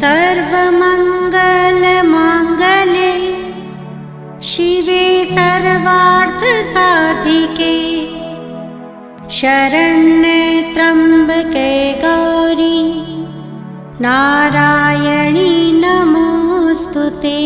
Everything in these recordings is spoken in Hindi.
सर्वमङ्गलमाङ्गल्ये शिवे सर्वार्थसाधिके शरण्ये त्र्यम्बके गौरी नारायणी नमोस्तुते।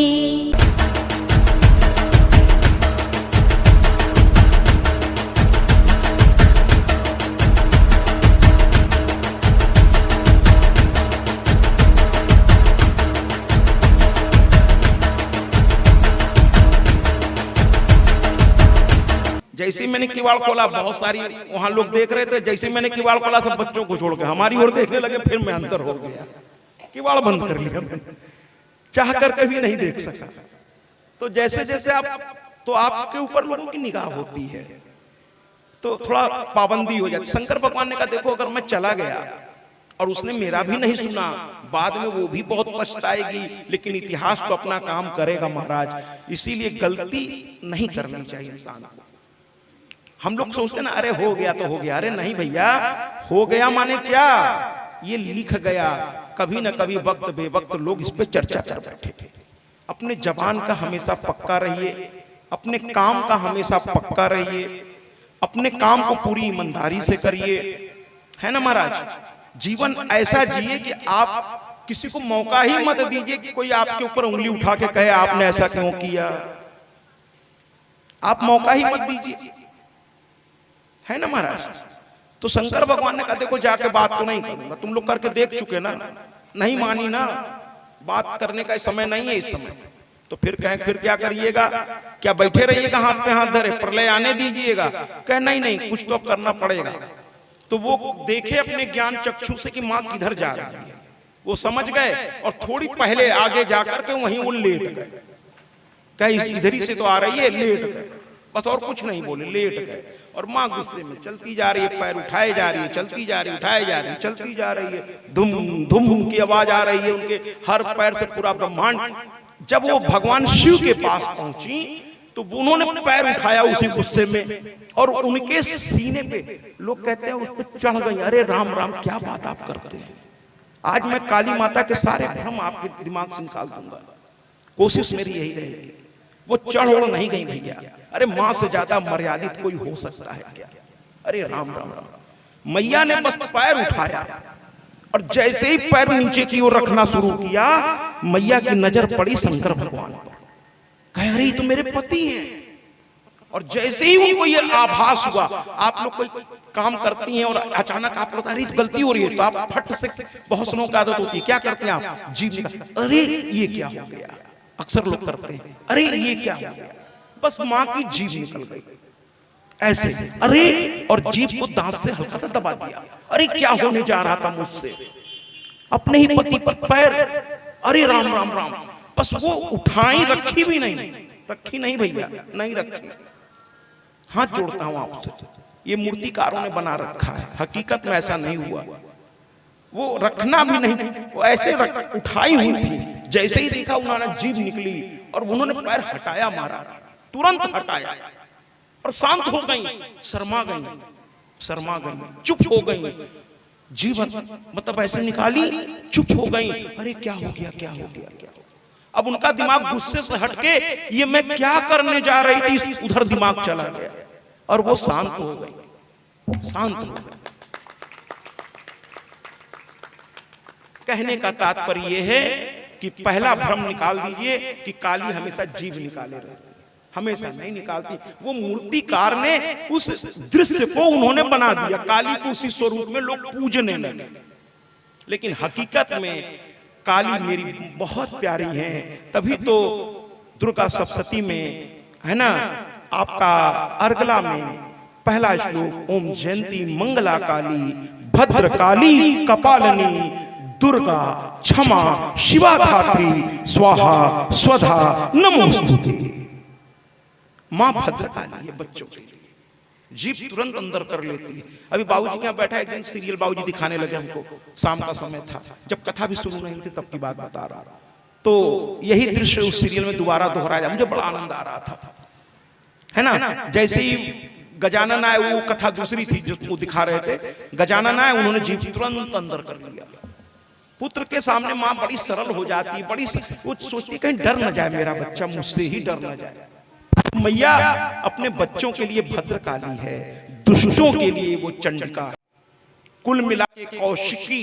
जैसे मैंने किवाड़ खोला, बहुत सारी वहां लोग देख रहे थे। जैसे मैंने किवाड़ खोला, सब बच्चों को छोड़ के हमारी ओर देखने लगे। फिर मैं अंदर हो गया, किवाड़ बंद कर लिया। चाह कर कभी नहीं देख सका। तो जैसे जैसे आप, तो आपके ऊपर लोगों की निगाह होती है, तो थोड़ा पाबंदी हो जाती। शंकर भगवान ने कहा, देखो अगर मैं चला गया और उसने मेरा भी नहीं सुना, बाद में वो भी बहुत पछताएगी, लेकिन इतिहास तो अपना काम करेगा महाराज। इसीलिए गलती नहीं करनी चाहिए इंसान को। हम लोग सोचते ना, अरे हो गया तो हो गया। अरे नहीं भैया, हो गया माने क्या, ये लिख गया। कभी न कभी वक्त बेवक्त लोग इस पे चर्चा कर बैठे थे। अपने जबान का हमेशा पक्का रहिए, अपने काम का हमेशा पक्का रहिए, अपने काम को पूरी ईमानदारी से करिए, है ना महाराज। जीवन ऐसा जिए कि आप किसी को मौका ही मत दीजिए कि कोई आपके ऊपर उंगली उठा के कहे आपने ऐसा क्यों किया। आप मौका ही मत दीजिए, है ना महाराज। तो शंकर भगवान ने कहा, देखो जाके बात तो नहीं करूंगा, तुम लोग करके देख चुके ना, नहीं मानी ना, बात करने का समय नहीं है इस समय। तो फिर कहें, फिर क्या करिएगा, क्या बैठे रहिएगा हाथ पे हाथ धरे, प्रलय आने दीजिएगा। कहे नहीं नहीं, कुछ तो करना पड़ेगा। तो वो देखे अपने ज्ञान चक्षु से कि माँ किधर जा रही है, वो समझ गए और थोड़ी पहले आगे जाकर के वहीं वो लेट गए। कहे इधर ही से तो आ रही है, लेट गए, बस और कुछ नहीं बोले, लेट गए। और माँ गुस्से में चलती जा रही है, पैर उठाए जा रही है, चलती जा रही है, उठाए जा रही है, चलती जा रही है। धुम धुम की आवाज आ रही है उनके हर पैर से, पूरा ब्रह्मांड। जब वो भगवान शिव के पास पहुंची तो उन्होंने पैर उठाया उसी गुस्से में, और उनके सीने पे लोग कहते हैं उस पर चढ़ गई। अरे राम राम, क्या बात आप करते हैं। आज मैं काली माता के सारे भ्रम आपके दिमाग से निकाल दूंगा, कोशिश मेरी यही रहेगी। वो चढ़ ओढ़ नहीं गई भैया। अरे माँ से ज्यादा मर्यादित कोई हो सकता है क्या। अरे राम राम राम, मैया ने बस पैर उठाया और जैसे ही पैर नीचे की ओर रखना शुरू किया, मैया की नजर पड़ी शंकर भगवान पर। कह रही तो मेरे पति हैं। और जैसे ही उनको ये आभास हुआ, आप लोग कोई काम करती हैं और अचानक आप लोग अरे गलती हो रही है, तो आप फट से, बहुत सुनों की आदत होती है, क्या करते हैं आप, जीभ निकाल, अरे ये क्या हो गया। अक्सर लोग करते हैं, अरे ये क्या हो गया, बस माँ की जीभ निकल गई ऐसे, अरे, और जीभ को दांत से हल्का सा दबा दिया। अरे क्या होने जा रहा था मुझसे, अपने ही पति पर पैर। अरे राम राम राम, बस वो उठाई, रखी भी नहीं, रखी नहीं भैया, नहीं रखी। हाथ जोड़ता हूं आपसे, ये मूर्तिकारों ने बना रखा है, हकीकत में ऐसा नहीं हुआ। वो रखना भी नहीं, वो ऐसे उठाई हुई थी। जैसे ही देखा उन्होंने, जीभ निकली और उन्होंने पैर हटाया, मारा, तुरंत हटाया और शांत हो गई, शर्मा गई, शर्मा गई, चुप हो गई। जीवन मतलब ऐसे निकाली, चुप हो गई। अरे क्या हो गया, क्या हो गया, क्या। अब उनका दिमाग गुस्से से हटके ये मैं क्या करने जा रही थी, उधर दिमाग चला गया और वो शांत हो गई, शांत हो गई। कहने का तात्पर्य यह है कि पहला भ्रम निकाल दीजिए कि काली हमेशा जीभ निकाले रहती, हमेशा नहीं निकालती। वो मूर्तिकार ने उस दृश्य को उन्होंने बना दिया, काली को उसी स्वरूप में लोग पूजने लगे। लेकिन हकीकत में काली मेरी बहुत प्यारी है। तभी तो दुर्गा सप्तशती में, है ना, आपका अर्गला में पहला श्लोक, ओम जयंती मंगला काली भद्र काली कपालिनी दुर्गा क्षमा शिवा धात्री स्वाहा स्वधा नमोस्तुते। मां भद्रकाली है बच्चों के लिए, जीभ तुरंत अंदर कर लेती है। अभी बाबूजी के यहाँ बैठा, एक दिन सीरियल बाबूजी दिखाने लगे हमको, शाम का समय था, जब कथा भी शुरू नहीं थी तब की बात बता रहा। तो यही दृश्य उस सीरियल में दोबारा दोहराया, मुझे बड़ा आनंद आ रहा था, है ना। जैसे ही गजानन आए, वो कथा दूसरी थी जो दिखा रहे थे, गजानन आए, उन्होंने जीभ तुरंत अंदर कर लिया, पुत्र के सामने माँ बड़ी सरल हो जाती है, बड़ी वो सोचती कहीं डर न जाए मेरा बच्चा, मुझसे ही डर न जाए। मैया अपने बच्चों के लिए भद्रकाली है, दुष्टों के लिए वो चंडिका है। कुल मिला के कौशिकी,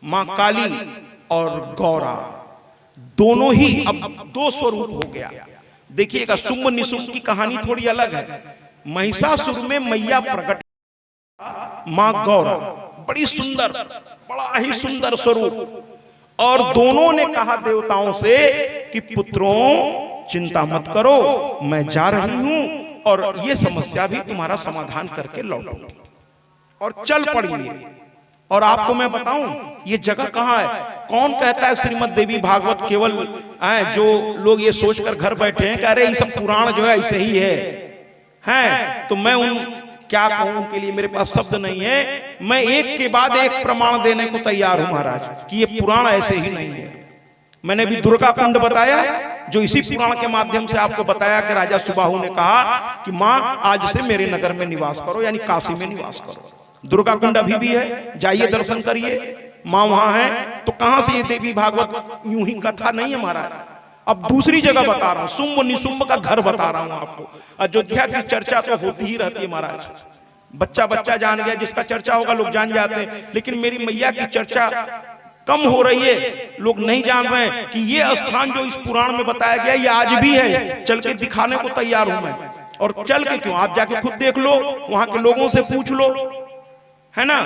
माँ काली और गौरा दोनों ही अब दो स्वरूप हो गया। देखिएगा शुंभ निशुंभ की कहानी थोड़ी अलग है। महिषासुर में मैया प्रकट, माँ गौरा, बड़ी सुंदर, बड़ा ही सुंदर स्वरूप। और दोनों ने कहा देवताओं से कि पुत्रों चिंता मत करो, मैं जा रही हूं और ये समस्या भी तुम्हारा समाधान करके लौटूंगी। और चल पड़ी। और आपको मैं बताऊं ये जगह कहां है? कौन कहता है श्रीमद् देवी भागवत केवल जो लोग ये सोचकर घर बैठे हैं कि अरे ये सब पुराण जो है ऐसे ही है, तो मैं उन क्या कहूं, उनके लिए मेरे पास शब्द नहीं है। मैं एक के बाद एक प्रमाण देने को तैयार हूं महाराज कि ये पुराण ऐसे ही नहीं है। मैंने भी दुर्गा कुंड बताया, जो इसी पुराण के माध्यम से आपको बताया कि राजा सुबाहु ने कहा कि माँ आज से मेरे नगर में निवास करो, यानी काशी में निवास करो। दुर्गा कुंड अभी भी है, जाइए दर्शन करिए, माँ वहां है। तो कहां से ये देवी भागवत यूं ही कथा नहीं है महाराज। अब दूसरी जगह बता रहा हूं, शुंभ निशुंभ का घर बता रहा हूं आपको। अयोध्या की चर्चा तो होती ही रहती है महाराज, बच्चा बच्चा जान गया, जिसका चर्चा होगा लोग जान जाते हैं। लेकिन मेरी मैया की चर्चा कम हो रही है, लोग नहीं जान रहे हैं कि ये स्थान जो इस पुराण में बताया गया ये आज भी है। चल के दिखाने को तैयार हूं मैं। और चल के क्यों, आप जाके खुद देख लो, वहां के लोगों से पूछ लो, है ना।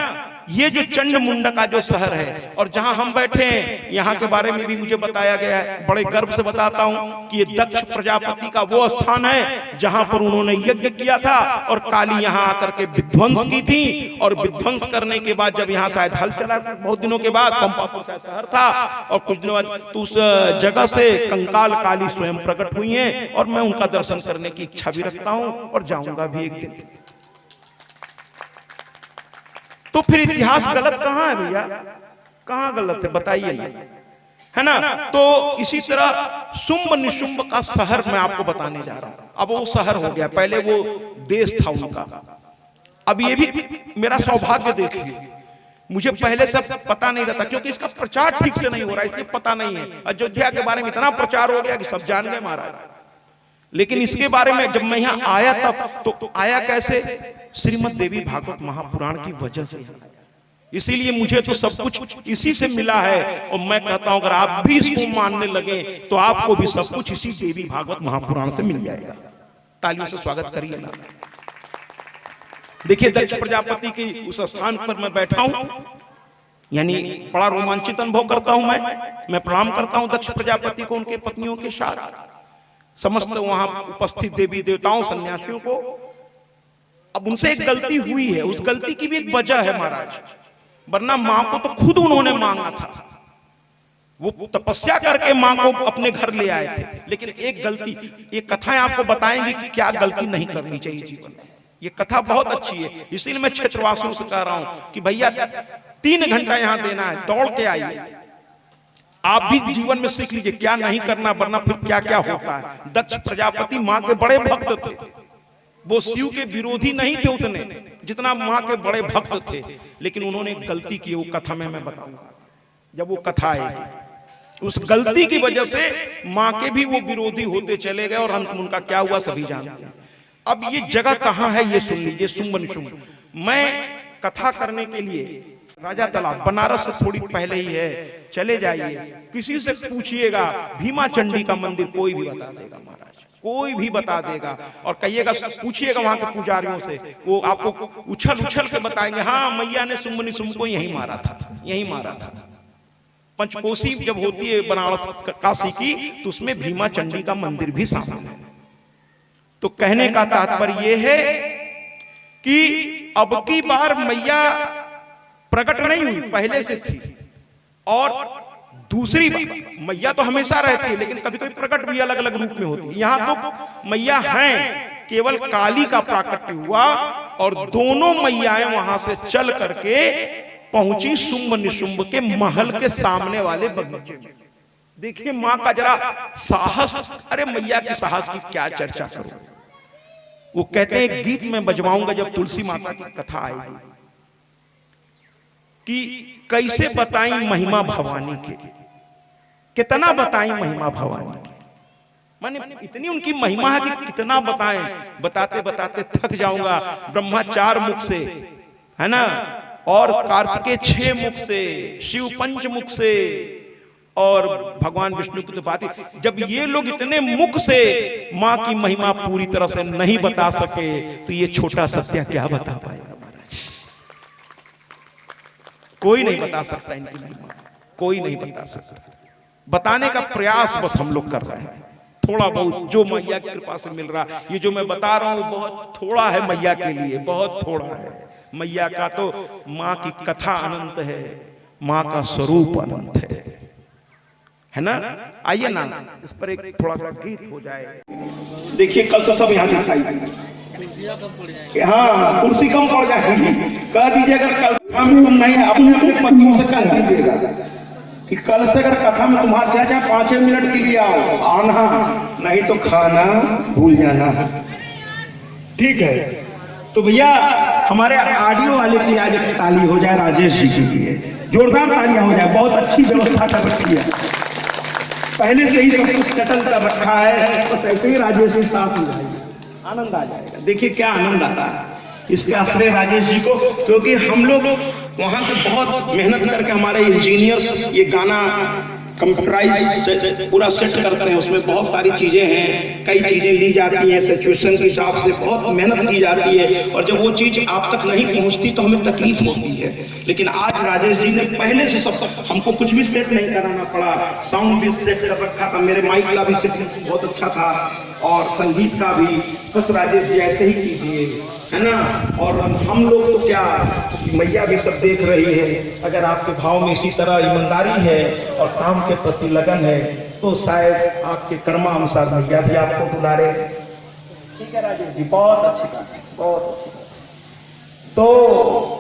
ये जो चंड मुंडका जो शहर है और जहां हम बैठे हैं, यहाँ के बारे में भी मुझे बताया गया है। बड़े गर्व से बताता हूं कि ये दक्ष प्रजापति का वो स्थान है जहां पर उन्होंने यज्ञ किया था और काली यहाँ आकर के विध्वंस की थी। और विध्वंस करने के बाद जब यहाँ शायद हल चला, बहुत दिनों के बाद पंपापुर शहर था, और कुछ दिनों बाद तो उस जगह से कंकाल काली स्वयं प्रकट हुई है। और मैं उनका दर्शन करने की इच्छा भी रखता हूँ और जाऊंगा भी एक दिन। तो फिर इतिहास गलत कहां है भैया, कहां गलत है बताइए, है ना। तो इसी तरह शुंभ निशुंभ का शहर मैं आपको बताने जा रहा हूं। अब वो शहर हो गया, पहले वो देश था उनका। अब ये भी मेरा सौभाग्य देखिए, मुझे पहले सब पता नहीं रहता क्योंकि इसका प्रचार ठीक से नहीं हो रहा, इसलिए पता नहीं है। अयोध्या के बारे में इतना प्रचार हो गया कि सब जान गए महाराज। लेकिन इसके बारे में जब मैं यहाँ आया तब तो आया कैसे, श्रीमद् देवी भागवत महापुराण की वजह से। इसीलिए मुझे तो सब कुछ इसी से मिला है। और मैं कहता हूं अगर आप भी इसको मानने लगे तो आपको भी सब कुछ इसी देवी भागवत महापुराण से मिल जाएगा। तालियों से स्वागत करिए ना। देखिए दक्ष प्रजापति की उस स्थान पर मैं बैठा हूं, यानी बड़ा रोमांचित अनुभव करता हूं मैं प्रणाम करता हूं दक्ष प्रजापति को, उनके पत्नियों के साथ, समस्त वहां उपस्थित देवी देवताओं सन्यासियों को। अब उनसे एक गलती हुई है, उस गलती की भी एक वजह है महाराज, वरना मां को तो खुद उन्होंने मांगा था, वो तपस्या करके मां को अपने घर ले आए थे। लेकिन एक गलती, ये कथाएं आपको बताएंगी कि क्या गलती नहीं करनी चाहिए जीवन में। ये कथा बहुत अच्छी है, इसीलिए मैं क्षेत्रवासियों से कह रहा हूं कि भैया 3 घंटा यहां देना है, दौड़ के आइए। आप भी जीवन में सीख लीजिए क्या नहीं करना, वरना फिर क्या क्या होता है। दक्ष प्रजापति मां के बड़े भक्त थे, वो शिव के विरोधी नहीं थे उतने जितना मां के बड़े भक्त थे। लेकिन उन्होंने एक गलती की, वो कथा में मैं बताऊंगा जब वो कथा आएगी। उस गलती की वजह से मां के भी वो विरोधी होते चले गए और अंत में उनका क्या हुआ सभी जानते हैं। अब ये जगह कहां है ये सुन लीजिए, शुंभ निशुंभ। मैं कथा करने के लिए राजा तालाब बनारस से थोड़ी पहले ही है, चले जाइए, किसी से पूछिएगा भीमा चंडी का मंदिर कोई भी बता देगा महाराज, कोई भी बता देगा। और कहिएगा, पूछिएगा वहां के पुजारियों से, वो आपको उछल उछल के बताएंगे हाँ मैया ने शुंभ निशुंभ को यही मारा था, यही मारा था। पंचकोसी जब होती है बनारस काशी की, तो उसमें भीमा चंडी का मंदिर भी शामिल है। तो कहने का तात्पर्य यह है कि अब की बार मैया प्रकट नहीं हुई, पहले से थी। और दूसरी मैया तो हमेशा रहती है, लेकिन कभी कभी प्रकट भी अलग अलग रूप में होती है। यहां तो मैया हैं, केवल काली का प्राकट्य हुआ और दोनों मैयाएं वहां से चल करके पहुंची शुंभ निशुंभ के महल के सामने वाले बगीचे में। देखिए मां का जरा साहस, अरे मैया के साहस की क्या चर्चा करूं। वो कहते हैं गीत में बजवाऊंगा जब तुलसी माता की कथा आएगी। कि कैसे बताएं महिमा भवानी के, कितना बताएं महिमा भवानी की। माने इतनी उनकी महिमा है कि कितना बताएं, बताते बताते थक जाऊंगा। ब्रह्मा 4 मुख से, है ना, और कार्तिकेय 6 मुख से, शिव 5 मुख से, और भगवान विष्णु की तो बात ही। जब ये लोग इतने मुख से मां की महिमा पूरी तरह से नहीं बता सके, तो ये छोटा सत्या क्या बता पाएगा महाराज? कोई नहीं बता सकता इनकी महिमा, कोई नहीं बता सकता। बताने का प्रयास बस हम लोग कर रहे हैं, थोड़ा बहुत जो मैया की कृपा से मिल रहा। ये जो मैं बता रहा हूं बहुत थोड़ा है मैया के लिए, बहुत थोड़ा है। मैया का तो मां की कथा अनंत है, मां का स्वरूप अनंत है ना। आइए ना इस पर एक थोड़ा सा गीत हो जाए। देखिए कल से सब यहाँ दिखाई देंगे। हाँ, कुर्सी कम पड़ जाएगी। कह दीजिए अगर कल तुम नहीं अपने अपने पतियों से कह दीजिएगा कि कल से अगर कथा में तुम्हारा चाचा 5 मिनट के लिए आओ, आना, नहीं तो खाना भूल जाना। ठीक है? तो भैया हमारे ऑडियो वाले की आज एक ताली हो जाए राजेश जी के लिए, जोरदार तालियां हो जाए। बहुत अच्छी व्यवस्था कर रखी है, पहले से ही सब कुछ सेटल कर रखा है। बस ऐसे ही राजेश जी साथ हो जाएंगे, आनंद आ जाएगा। देखिए क्या आनंद आ रहा है, इसके आश्रय राजेश जी को, क्योंकि हम लोग वहां से बहुत मेहनत करके हमारे इंजीनियर्स ये गाना कंप्यूटराइज पूरा सेट करते हैं। उसमें बहुत सारी चीजें हैं, कई चीजें ली जाती हैं, सिचुएशन के हिसाब से बहुत मेहनत की जाती है, और जब वो चीज आप तक नहीं पहुंचती तो हमें तकलीफ होती है। लेकिन आज राजेश जी ने पहले से सब, हमको कुछ भी सेट नहीं कराना पड़ा। साउंड भी सेट कर रखा था, मेरे माइक का भी सेट बहुत अच्छा था, और संगीत का भी। बस राजेश जी ऐसे ही कीजिए, है ना। और हम लोग तो क्या, मैया भी सब देख रही है। अगर आपके भाव में इसी तरह ईमानदारी है और काम के प्रति लगन है, तो शायद आपके कर्मानुसार मैया भी आपको बुला रहे। ठीक है राजेश जी, बहुत अच्छी बात है, बहुत अच्छी बात। तो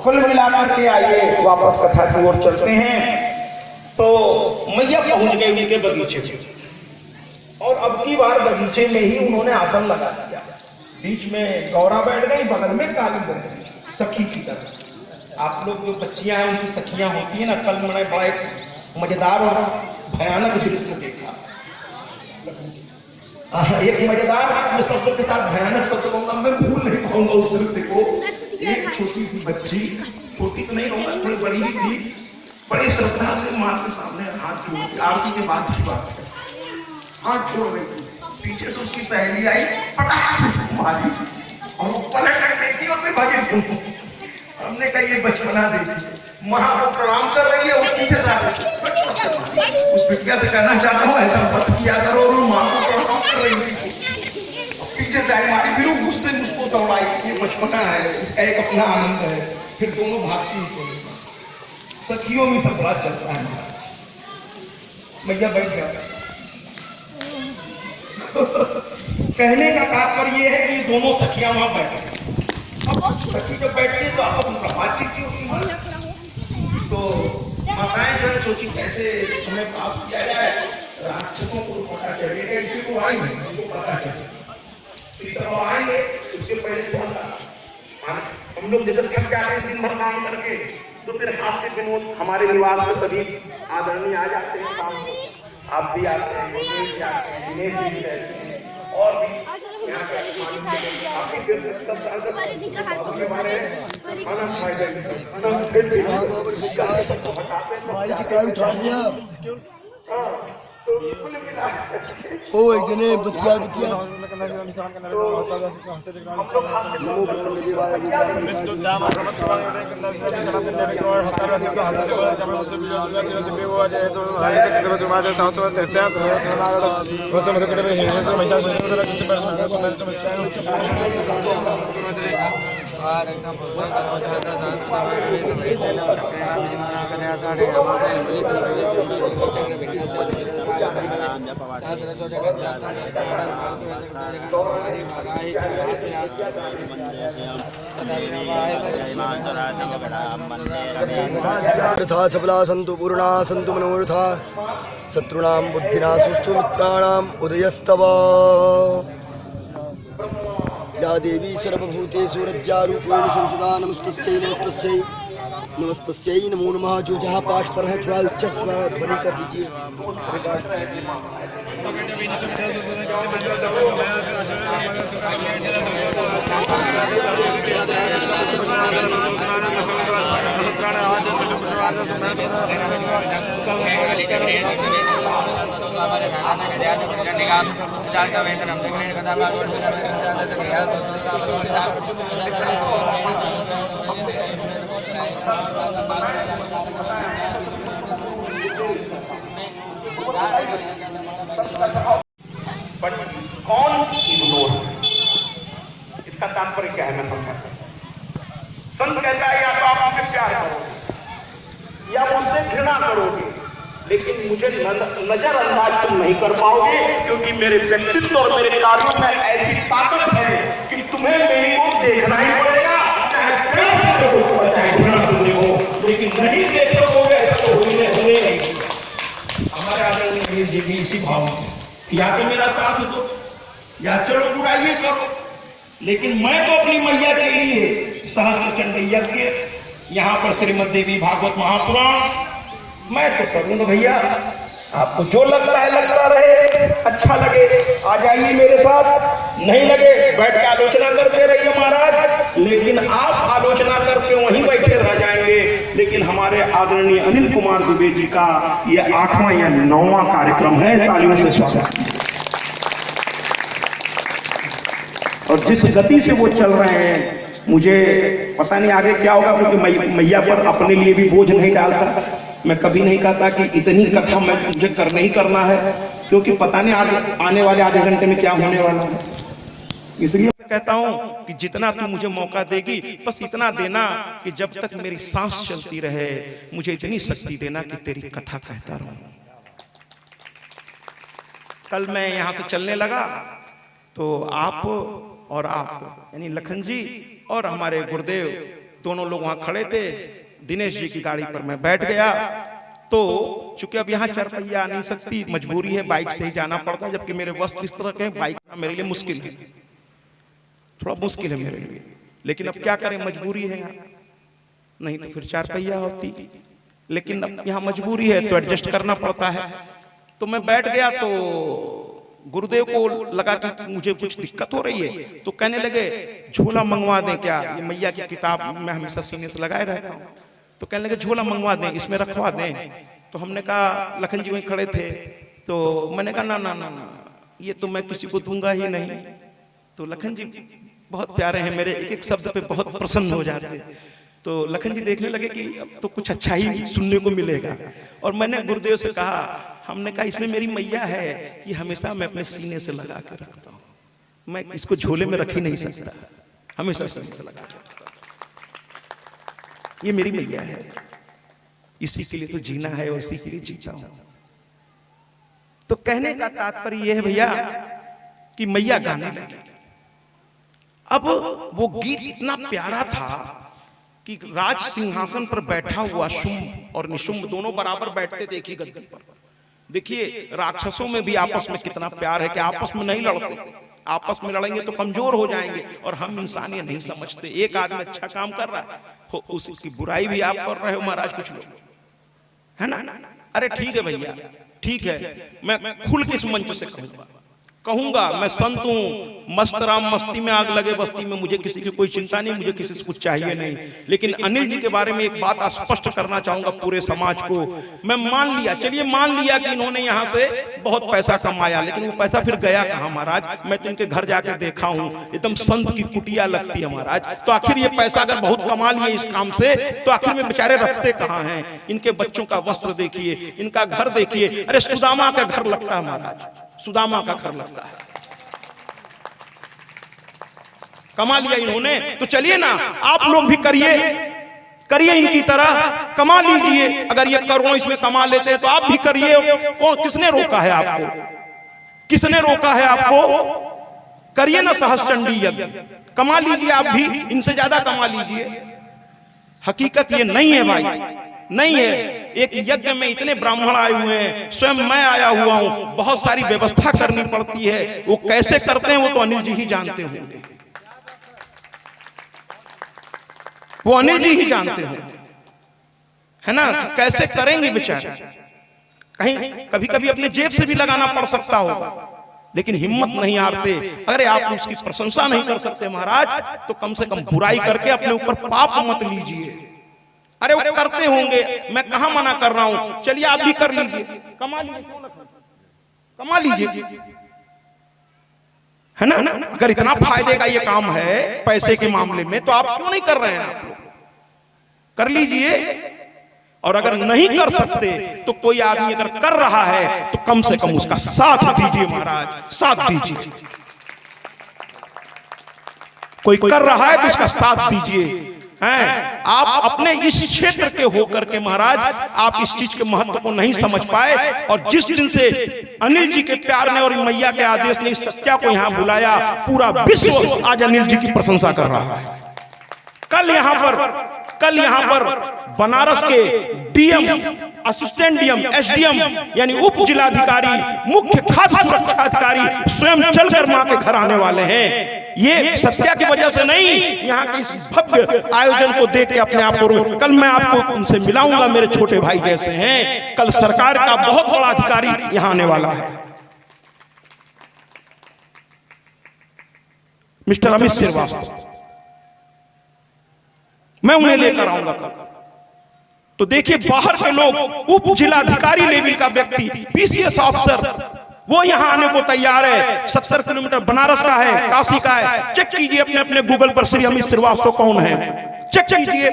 कुल मिलाकर के आइए वापस कथा की ओर चलते हैं। तो मैया पहुंच गए उनके बगीचे में, और अब की बार बगीचे में ही उन्होंने आसन लगा दिया। बीच में गौरा बैठ गई, बगल में काली बैठ गई, सखी की तरह। आप लोग जो बच्चियां हैं उनकी सखियां होती है ना। कल मैंने बड़ा एक मजेदार और भयानक दृश्य देखा। एक मजेदार शब्द के साथ भयानक शब्द कहूंगा, मैं भूल नहीं पाऊंगा उस दृश्य को। एक छोटी सी बच्ची, छोटी तो नहीं कहूंगा, थोड़ी बड़ी ही थी, बड़ी श्रद्धा से मां के सामने हाथ जोड़, आरती के बाद की बात है, हाथ जोड़ रही थी। पीछे से उसकी सहेली आई, पटाख से उसको मारी, और वो पलट कर देखी और फिर भागी। हमने कहा ये बचपना देखी, मां को प्रणाम कर रही है, वो पीछे जा रही है। उस बिटिया से कहना चाहता हूँ ऐसा मत किया करो, और मां को प्रणाम कर रही है, पीछे से आई मारी, फिर वो गुस्से में उसको दौड़ाई। ये बचपना है, इसका एक अपना आनंद है। फिर दोनों भागती हैं। सखियों में सब बड़ा चलता है। मैया बैठ गया। कहने का तात्पर्य ये है कि दोनों सखियां वहां बैठे। अब सखी जब बैठती तो आप उनका बातचीत की उसकी, तो माताएं जो सोची कैसे हमें पास किया जाए, राक्षसों को पता चलेगा, इसी को आई नहीं, उनको पता चलेगा आएंगे। उसके पहले हम लोग जब थक जाते हैं दिन भर काम करके, तो फिर हास्य विनोद हमारे निवास में सभी आदरणीय आ जाते हैं काम को। आप भी आते हैं, दिनेश भी आते हैं, दिनेश जी भी रहते हैं, और भी यहाँ के ओ एक जने बतिया यथा सबला सन्तु पूर्णा सन्तु मनोरथा शत्रूणां बुद्धिना सुस्तु मित्राणाम् उदयस्तव। या देवी सर्वभूतेषु रज्जारूपेण संसदा नमस्तस्यै नमस्तस्यै नमस्तस्यै नमो नमः। जो जहाँ पाठ पर है थोड़ा उच्च स्वर ध्वनि कर दीजिए। बट कौन इग्नोर, इसका तात्पर्य क्या है मैं समझाता हूं। संत कहता है या तो आप मुझे प्यार करोगे या मुझसे घृणा करोगे, लेकिन मुझे नजरअंदाज तुम नहीं कर पाओगे, क्योंकि मेरे व्यक्तित्व और मेरे कार्यों में ऐसी ताकत है कि तुम्हें मेरी को देखना ही पड़ेगा, चाहे प्यार से हो चाहे घृणा से हो, लेकिन नहीं देख सकोगे ऐसा तो होने नहीं। हमारे आदरणीय जी भी इसी भाव में या तो मेरा साथ दो या चलो बुराई करो, लेकिन मैं तो अपनी मैया के लिए सहस्त्र चंड यज्ञ यहाँ पर श्रीमद देवी भागवत महापुराण मैं तो करूंगा भैया। आपको जो लगता है लगता रहे, अच्छा लगे आ जाइए मेरे साथ, नहीं लगे बैठ के आलोचना करते रहिए महाराज, लेकिन आप आलोचना करके वहीं बैठे रह जाएंगे। लेकिन हमारे आदरणीय अनिल कुमार दुबे जी का ये 8वां या 9वां कार्यक्रम है, तालियों से स्वागत। और जिस गति से वो चल रहे हैं, मुझे पता नहीं आगे क्या होगा, क्योंकि मैया पर अपने लिए भी बोझ नहीं डालता। मैं कभी नहीं कहता कि इतनी कथा मैं मुझे करना ही करना है, क्योंकि पता नहीं आने वाले आधे घंटे में क्या होने वाला है। इसलिए मैं कहता हूं कि जितना तू मुझे मौका देगी बस इतना देना कि जब तक मेरी सांस चलती रहे मुझे इतनी शक्ति देना कि तेरी कथा कहता रहूं। कल मैं यहां से चलने लगा तो आप और आप यानी लखन जी और हमारे गुरुदेव दोनों लोग वहां खड़े थे। दिनेश जी की गाड़ी पर मैं बैठ गया, तो चूंकि अब यहाँ 4 पहिया आ नहीं सकती, मजबूरी है, बाइक से ही जाना पड़ता है, जबकि मेरे वस्त इस तरह के बाइक मेरे लिए मुश्किल है, थोड़ा मुश्किल है मेरे लिए, लेकिन अब क्या करें, मजबूरी है यहाँ, नहीं तो फिर 4 पहिया होती, लेकिन अब यहाँ मजबूरी है तो एडजस्ट करना पड़ता है। तो मैं बैठ गया, तो गुरुदेव को लगा कि मुझे कुछ दिक्कत हो रही है, तो कहने लगे झोला मंगवा दें क्या, ये मैया की किताब मैं हमेशा सीने से लगाए रहता हूँ, तो कहने लगे झोला मंगवा दें, इसमें रखवा दें। तो हमने कहा, लखन जी वहीं खड़े थे, तो मैंने कहा ना ना ना ना, ये तो मैं किसी को दूंगा ही नहीं। तो लखन जी बहुत प्यारे हैं मेरे, एक एक शब्द पे बहुत प्रसन्न हो जाते। तो लखन जी देखने लगे कि अब तो कुछ अच्छा ही सुनने को मिलेगा, और मैंने गुरुदेव से कहा, हमने कहा इसमें मेरी मैया है, ये हमेशा मैं अपने सीने से लगा के रखता हूँ, मैं इसको झोले में रख ही नहीं सकता, हमेशा सीने से लगा के रखता हूँ, ये मेरी मैया है, इसी के लिए तो जीना है और इसी के लिए जीता हूं। तो कहने का तात्पर्य यह है भैया कि मैया गाने लगी। अब वो गीत इतना प्यारा था कि राज सिंहासन पर बैठा हुआ शुंभ और निशुंभ दोनों बराबर बैठते थे एक ही गद्दी पर। देखिए राक्षसों में भी आपस में कितना प्यार है कि आपस में नहीं लड़ते, आपस में लड़ेंगे तो कमजोर हो जाएंगे, और हम इंसान ये नहीं समझते। एक आदमी अच्छा काम कर रहा है, उसकी बुराई भी आप कर रहे हो महाराज, कुछ लोग, है ना। अरे ठीक है भैया, ठीक है, मैं खुल के इस मंच से कहूंगा मैं संत हूं, मस्त राम मस्ती में आग लगे बस्ती में, मुझे किसी की कोई चिंता नहीं, मुझे किसी से कुछ चाहिए नहीं। लेकिन अनिल जी के बारे में एक बात स्पष्ट करना चाहूंगा पूरे समाज को। मैं मान लिया, चलिए मान लिया कि इन्होंने यहाँ से बहुत पैसा कमाया, लेकिन वो पैसा फिर गया कहाँ महाराज। मैं तो इनके घर जाके देखा हूँ, एकदम संत की कुटिया लगती है महाराज। तो आखिर ये पैसा अगर बहुत कमा लिए इस काम से, तो आखिर में बेचारे रखते कहाँ हैं? इनके बच्चों का वस्त्र देखिए, इनका घर देखिए, अरे सुदामा का घर लगता है महाराज, सुदामा का घर लगता है। कमा लिया इन्होंने, तो चलिए ना आप लोग भी करिए इनकी तरह, कमा लीजिए। अगर ये करोड़ों इसमें कमा लेते हैं तो आप भी करिए। कौन, किसने रोका है आपको? किसने रोका है आपको? करिए ना सहस्त्रचंडी यज्ञ, कमा लीजिए, आप भी इनसे ज्यादा कमा लीजिए। हकीकत ये नहीं है भाई, नहीं है। एक यज्ञ में इतने ब्राह्मण आए हुए हैं, स्वयं मैं आया हुआ हूं, बहुत सारी व्यवस्था करनी पड़ती है। वो कैसे करते हैं वो तो अनिल जी ही जानते होंगे, वो अनिल जी ही जानते हैं। है ना, कि कैसे करेंगे बेचारे, कहीं कभी कभी अपने जेब से भी लगाना पड़ सकता होगा, लेकिन हिम्मत नहीं हारते। अरे आप उसकी प्रशंसा नहीं कर सकते महाराज, तो कम से कम बुराई करके अपने ऊपर पाप मत लीजिए। अरे वो करते होंगे, मैं कहां मना कर रहा हूं, चलिए आप भी कर लीजिए, कमा लीजिए, कमा लीजिए, है ना। अगर इतना फायदे का ये काम है पैसे के मामले में, तो आप क्यों नहीं कर रहे हैं? आप लोग कर लीजिए। और अगर नहीं कर सकते तो कोई आदमी अगर कर रहा है तो कम से कम उसका साथ दीजिए महाराज, साथ दीजिए। कोई कर रहा है तो उसका साथ दीजिए। हैं, आप अपने इस क्षेत्र के होकर के महाराज आप इस चीज के महत्व को नहीं समझ पाए, और जिस दिन से अनिल जी के प्यार ने और मैया के आदेश ने इस सत्या को यहां बुलाया, पूरा विश्व आज अनिल जी की प्रशंसा कर रहा है। कल यहां पर बनारस के डीएम, असिस्टेंट डीएम, एसडीएम यानी उप जिलाधिकारी, मुख्य खाद्य सुरक्षा अधिकारी स्वयं चलकर मां के घर आने वाले हैं। ये सत्या की वजह से नहीं, यहाँ के इस भव्य आयोजन को देख के अपने आप को, कल मैं आपको उनसे मिलाऊंगा, मेरे छोटे भाई जैसे हैं। कल सरकार का बहुत बड़ा अधिकारी यहाँ आने वाला है, मिस्टर अमित श्रीवास्तव। मैं उन्हें लेकर आऊंगा कल। तो देखिए बाहर के लोग, उप जिलाधिकारी लेवल का व्यक्ति, पीसीएस ऑफिसर, वो यहां आने को तैयार है। 70 किलोमीटर बनारस का है, काशी का है। चेक कीजिए अपने अपने गूगल पर श्री अमित श्रीवास्तव कौन है, चेक कीजिए।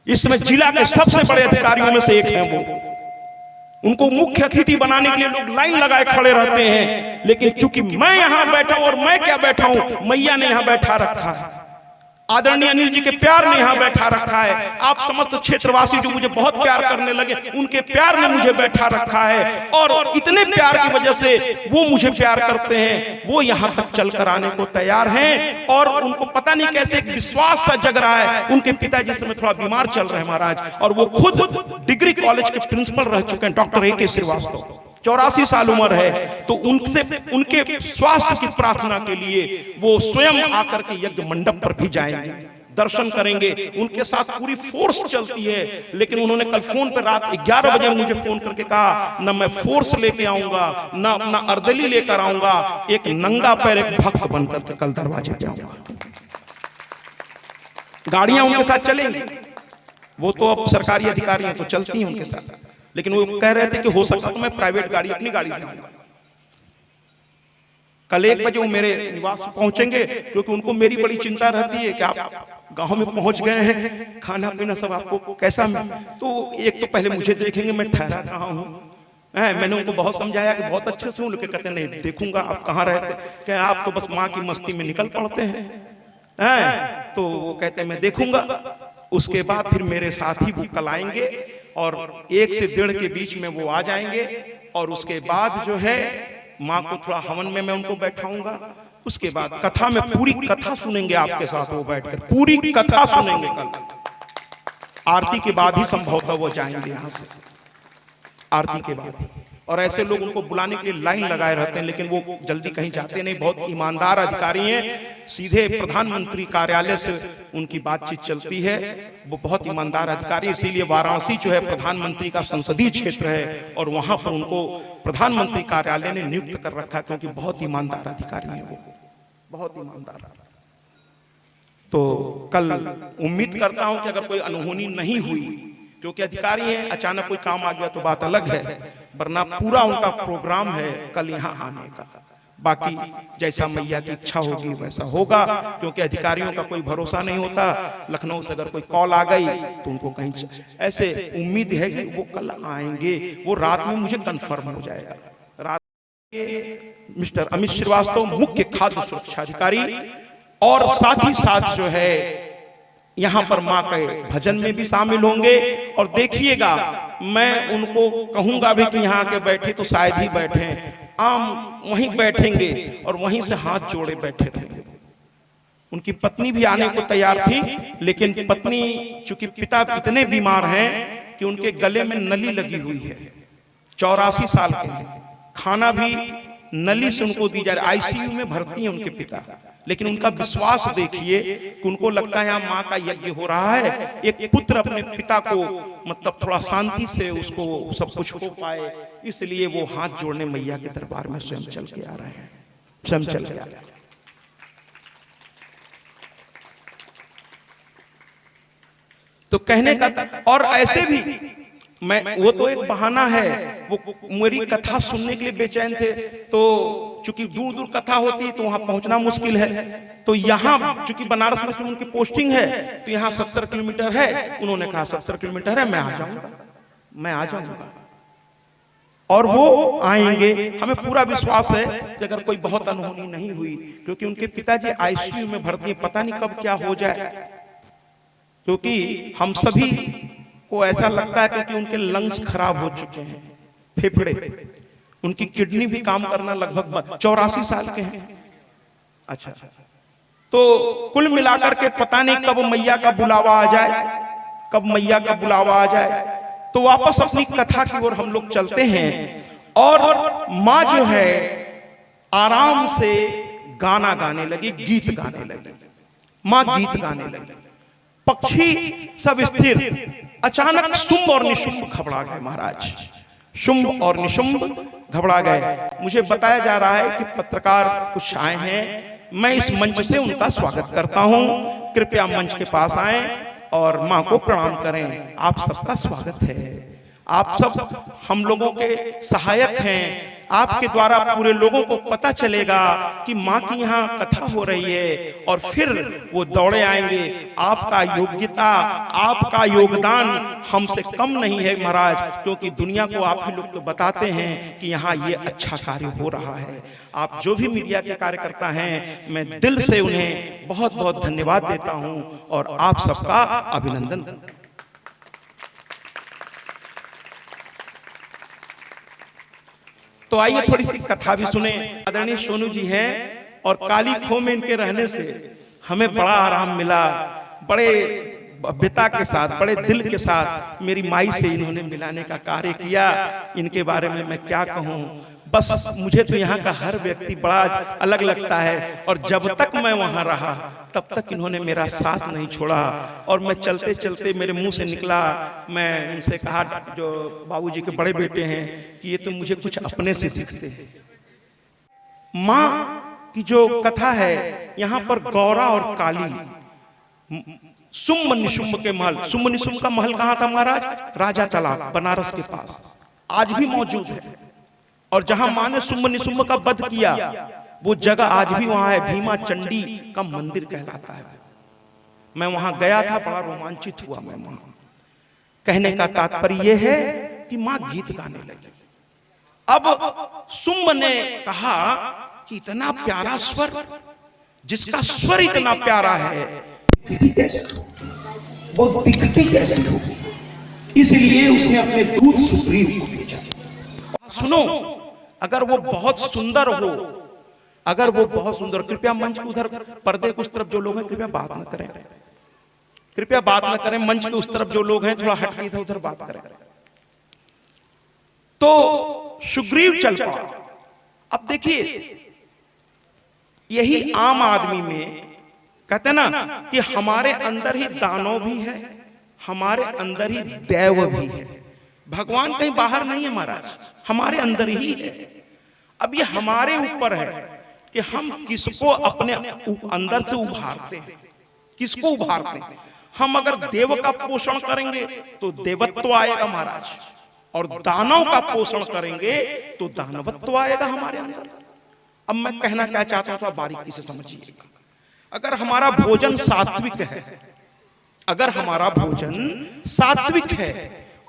इसमें जिला के सबसे बड़े अधिकारियों में से एक है वो। उनको मुख्य अतिथि बनाने के लिए लोग लाइन लगाए खड़े रहते हैं, लेकिन चूंकि मैं यहां बैठा हूं, और मैं क्या बैठा हूं, मैया ने यहां बैठा रखा है, आदरणीय अनिल जी के प्यार ने यहां बैठा रखा है। आप समस्त क्षेत्रवासी जो मुझे बहुत प्यार करने लगे, उनके प्यार ने मुझे बैठा रखा है, और इतने प्यार की वजह से वो मुझे प्यार करते हैं, वो यहां तक चलकर आने को तैयार हैं। और उनको पता नहीं कैसे एक विश्वास सा जग रहा है। उनके पिताजी समय थोड़ा बीमार चल रहे हैं महाराज, और वो खुद डिग्री कॉलेज के प्रिंसिपल रह चुके हैं, डॉक्टर ए.के. श्रीवास्तव। 84 साल उम्र है, तो उनसे उनके स्वास्थ्य की प्रार्थना के लिए वो स्वयं आकर के यज्ञ मंडप पर भी जाएंगे, दर्शन करेंगे। उनके साथ पूरी फोर्स चलती है, लेकिन उन्होंने कल फोन पर रात 11 बजे मुझे फोन करके कहा, न मैं फोर्स लेके आऊंगा, न अपना अर्दली लेकर आऊंगा, एक नंगा पैर एक भक्त बनकर के कल दरवाजे पे आऊंगा। गाड़ियां उनके साथ चलेंगी, वो तो अब सरकारी अधिकारी हैं तो चलती हैं उनके साथ, लेकिन वो कह रहे थे कि हो सकता तो मैं प्राइवेट गाड़ी, अपनी गाड़ी से आऊंगा। कल 1 बजे वो मेरे निवास पहुंचेंगे, क्योंकि उनको मेरी बड़ी चिंता रहती है कि आप गांव में पहुंच गए हैं, खाना पीना सब आपको कैसा मिल, तो एक तो पहले मुझे देखेंगे मैं ठहरा कहाँ हूँ। मैंने उनको बहुत समझाया कि बहुत अच्छे से, उनके कहते नहीं देखूंगा आप कहाँ रहते, क्या आप तो बस माँ की मस्ती में निकल पड़ते हैं। तो वो कहते मैं देखूंगा। उसके बाद फिर मेरे साथ ही वो कल आएंगे, और 1 से 1.5 के बीच में वो आ जाएंगे, और उसके बाद जो है माँ को थोड़ा हवन में मैं उनको बैठाऊंगा। उसके बाद कथा में पूरी कथा सुनेंगे आपके साथ, वो बैठकर पूरी कथा सुनेंगे कल। आरती के बाद ही संभवतः वो जाएंगे यहाँ से, आरती के बाद। और ऐसे लोग उनको बुलाने के लिए लाइन लगाए रहते हैं, लेकिन वो जल्दी कहीं जाते नहीं। बहुत ईमानदार अधिकारी हैं, सीधे प्रधानमंत्री कार्यालय से उनकी बातचीत चलती है। वो बहुत ईमानदार अधिकारी, इसीलिए वाराणसी जो है प्रधानमंत्री का संसदीय क्षेत्र है, और वहां पर उनको प्रधानमंत्री कार्यालय ने नियुक्त कर रखा, क्योंकि बहुत ईमानदार अधिकारी है वो, बहुत ईमानदार। तो कल उम्मीद करता हूं कि अगर कोई अनहोनी नहीं हुई, क्योंकि अधिकारी हैं, अचानक कोई काम आ गया तो बात अलग है, वरना पूरा उनका प्रोग्राम है कल यहाँ आने का। बाकी जैसा मैया की इच्छा होगी वैसा होगा, क्योंकि अधिकारियों का कोई भरोसा नहीं होता। लखनऊ से अगर कोई कॉल आ गई तो उनको कहीं ऐसे उम्मीद है कि वो कल आएंगे, वो रात में मुझे कंफर्म हो जाएगा। रात में मिस्टर अमित श्रीवास्तव मुख्य खाद्य सुरक्षा अधिकारी, और साथ ही साथ जो है यहाँ पर माँ के भजन में भी शामिल होंगे। और देखिएगा, मैं उनको कहूंगा भी कि यहाँ के बैठे तो शायद ही बैठे, आम वहीं बैठेंगे और वहीं से हाथ जोड़े बैठे रहेंगे। उनकी पत्नी भी आने को तैयार थी, लेकिन पत्नी चूंकि पिता इतने बीमार हैं कि उनके गले में नली लगी हुई है, 84 साल के हैं, खाना भी नली से उनको दी जा रही, आईसीयू में भर्ती है उनके पिता, लेकिन उनका विश्वास देखिए कि उनको लगता है यहाँ माँ का यज्ञ हो रहा है, एक पुत्र अपने पिता को मतलब थोड़ा शांति से उसको सब कुछ हो पाए, इसलिए वो हाथ जोड़ने मैया के दरबार में स्वयं चल के आ रहे हैं, स्वयं चल के आ रहे हैं। तो कहने का और ऐसे भी मैं, वो तो एक बहाना है, वो मेरी कथा सुनने के लिए बेचैन थे, तो चूंकि दूर दूर कथा होती है तो वहां पहुंचना मुश्किल है, तो यहाँ चूंकि बनारस में उनकी पोस्टिंग है तो यहाँ 70 किलोमीटर है, उन्होंने कहा 70 किलोमीटर है, मैं आ जाऊंगा, मैं आ जाऊंगा। और वो आएंगे, हमें पूरा विश्वास है कि अगर कोई बहुत अनहोनी नहीं हुई, क्योंकि उनके पिताजी आईसीयू में भर्ती हैं, पता नहीं कब क्या हो जाए, क्योंकि हम सभी को ऐसा लगता है क्योंकि उनके लंग्स खराब हो चुके हैं, फेफड़े, उनकी किडनी भी काम करना लगभग 84 साल के हैं। अच्छा, तो कुल मिलाकर के पता नहीं कब मैया का बुलावा आ जाए, कब मैया का बुलावा आ जाए, तो वापस अपनी कथा की ओर हम लोग चलते हैं। और माँ जो है आराम से गाना गाने लगी, गीत गाने लगी, माँ गीत गाने लगी, पक्षी सब स्थिर। अचानक शुंभ और निशुंभ घबरा गए महाराज, शुंभ और निशुंभ घबरा गए। मुझे बताया जा रहा है कि पत्रकार कुछ आए हैं, मैं इस मंच से उनका स्वागत करता हूं, कृपया मंच के पास आए और मां को प्रणाम करें। आप सबका स्वागत है, आप सब हम लोगों के सहायक हैं, आपके द्वारा पूरे लोगों को पता चलेगा कि माँ की यहाँ कथा हो रही है, और फिर वो दौड़े आएंगे। आपका योग्यता, आपका योगदान हमसे कम नहीं है महाराज, क्योंकि दुनिया को आप ही लोग तो बताते हैं कि यहाँ ये अच्छा कार्य हो रहा है। आप जो भी मीडिया के कार्यकर्ता हैं, मैं दिल से उन्हें बहुत बहुत धन्यवाद देता हूँ और आप सबका अभिनंदन। तो आइए थोड़ी सी कथा भी सुने। आदरणीय सोनू जी हैं और काली खो में इनके रहने से हमें बड़ा आराम मिला, बड़े भव्यता के साथ, बड़े दिल के साथ मेरी माई से इन्होंने मिलाने का कार्य किया। इनके बारे में मैं क्या कहूँ, बस मुझे तो यहाँ का हर व्यक्ति बड़ा अलग लगता है, और जब तक मैं वहाँ रहा तब तक इन्होंने मेरा साथ नहीं छोड़ा। और मैं चलते चलते मेरे मुंह से निकला, मैं उनसे कहा, जो बाबूजी के बड़े बेटे हैं, कि ये तो मुझे कुछ अपने से सीखते हैं। माँ की जो कथा है, यहाँ पर गौरा और काली, शुंभ निशुंभ के महल, शुंभ निशुंभ का महल कहाँ था महाराज? राजा तालाब, बनारस के पास, आज भी मौजूद है। और जहां मां ने शुंभ निशुंभ का वध किया, वो जगह आज भी वहां है, भीमा चंडी का मंदिर कहलाता है। मैं वहां गया था, बड़ा रोमांचित हुआ मैं वहां। कहने का तात्पर्य यह है कि मां गीत गाने लगी। अब शुंभ ने कहा कि इतना प्यारा स्वर, जिसका स्वर इतना प्यारा है, वो दिखती कैसे हो, इसलिए उसने अपने दूत सुग्रीव को भेजा। सुनो, अगर वो बहुत सुंदर हो, अगर वो बहुत सुंदर, कृपया मंच के उधर पर्दे के उस तरफ जो लोग हैं कृपया बात न करें, कृपया बात न करें। मंच के उस तरफ जो लोग हैं थोड़ा हट के इधर उधर बात करें। तो सुग्रीव चल पड़ा। अब देखिए, यही आम आदमी में कहते हैं ना कि हमारे अंदर ही दानव भी है, हमारे अंदर ही दैव भी है। भगवान कहीं बाहर नहीं है महाराज, हमारे अंदर ही है। अब ये हमारे ऊपर है कि हम किसको अपने अंदर से उभारते हैं, किसको उभारते हैं। हम अगर देव का पोषण करेंगे तो देवत्व आएगा महाराज, और दानव का पोषण करेंगे तो दानवत्व आएगा हमारे अंदर। अब मैं कहना क्या चाहता हूं, थोड़ा बारीकी से समझिएगा। अगर हमारा भोजन सात्विक है, अगर हमारा भोजन सात्विक है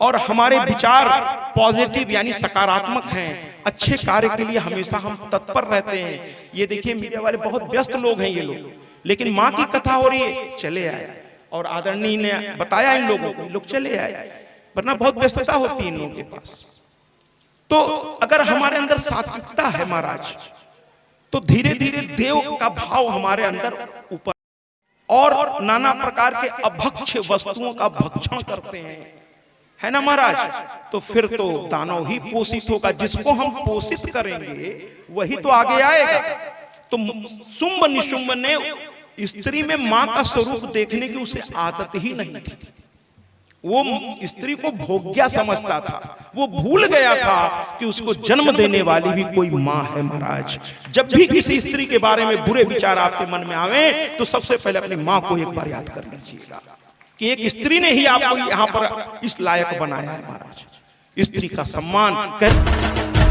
और हमारे विचार पॉजिटिव यानी सकारात्मक हैं, अच्छे कार्य के लिए हमेशा हम तत्पर रहते हैं। ये देखिए, मीडिया वाले बहुत व्यस्त लोग हैं ये लोग, लेकिन माँ की कथा हो रही है, चले आए, और आदरणीय ने बताया इन लोगों को, लोग चले आए, वरना बहुत व्यस्तता होती है इन लोगों के पास। तो अगर हमारे अंदर सात्विकता है महाराज, तो धीरे धीरे देव का भाव हमारे अंदर ऊपर, और नाना प्रकार के अभक्ष्य वस्तुओं का भक्षण करते हैं, है ना महाराज। तो फिर तो दानव ही पोषित होगा, जिसको हम पोषित करेंगे वही तो आगे आएगा। तो शुंभ निशुंभ ने स्त्री में मां का स्वरूप देखने की उसे आदत ही नहीं थी। वो स्त्री को भोग्या समझता था, वो भूल गया था कि उसको जन्म देने वाली भी कोई मां है महाराज। जब भी किसी स्त्री के बारे में बुरे विचार आपके मन में आवे तो सबसे पहले अपनी मां को एक बार याद कर लीजिएगा कि एक स्त्री ने ही आपको यहां पर इस लायक बनाया है महाराज। स्त्री का सम्मान कर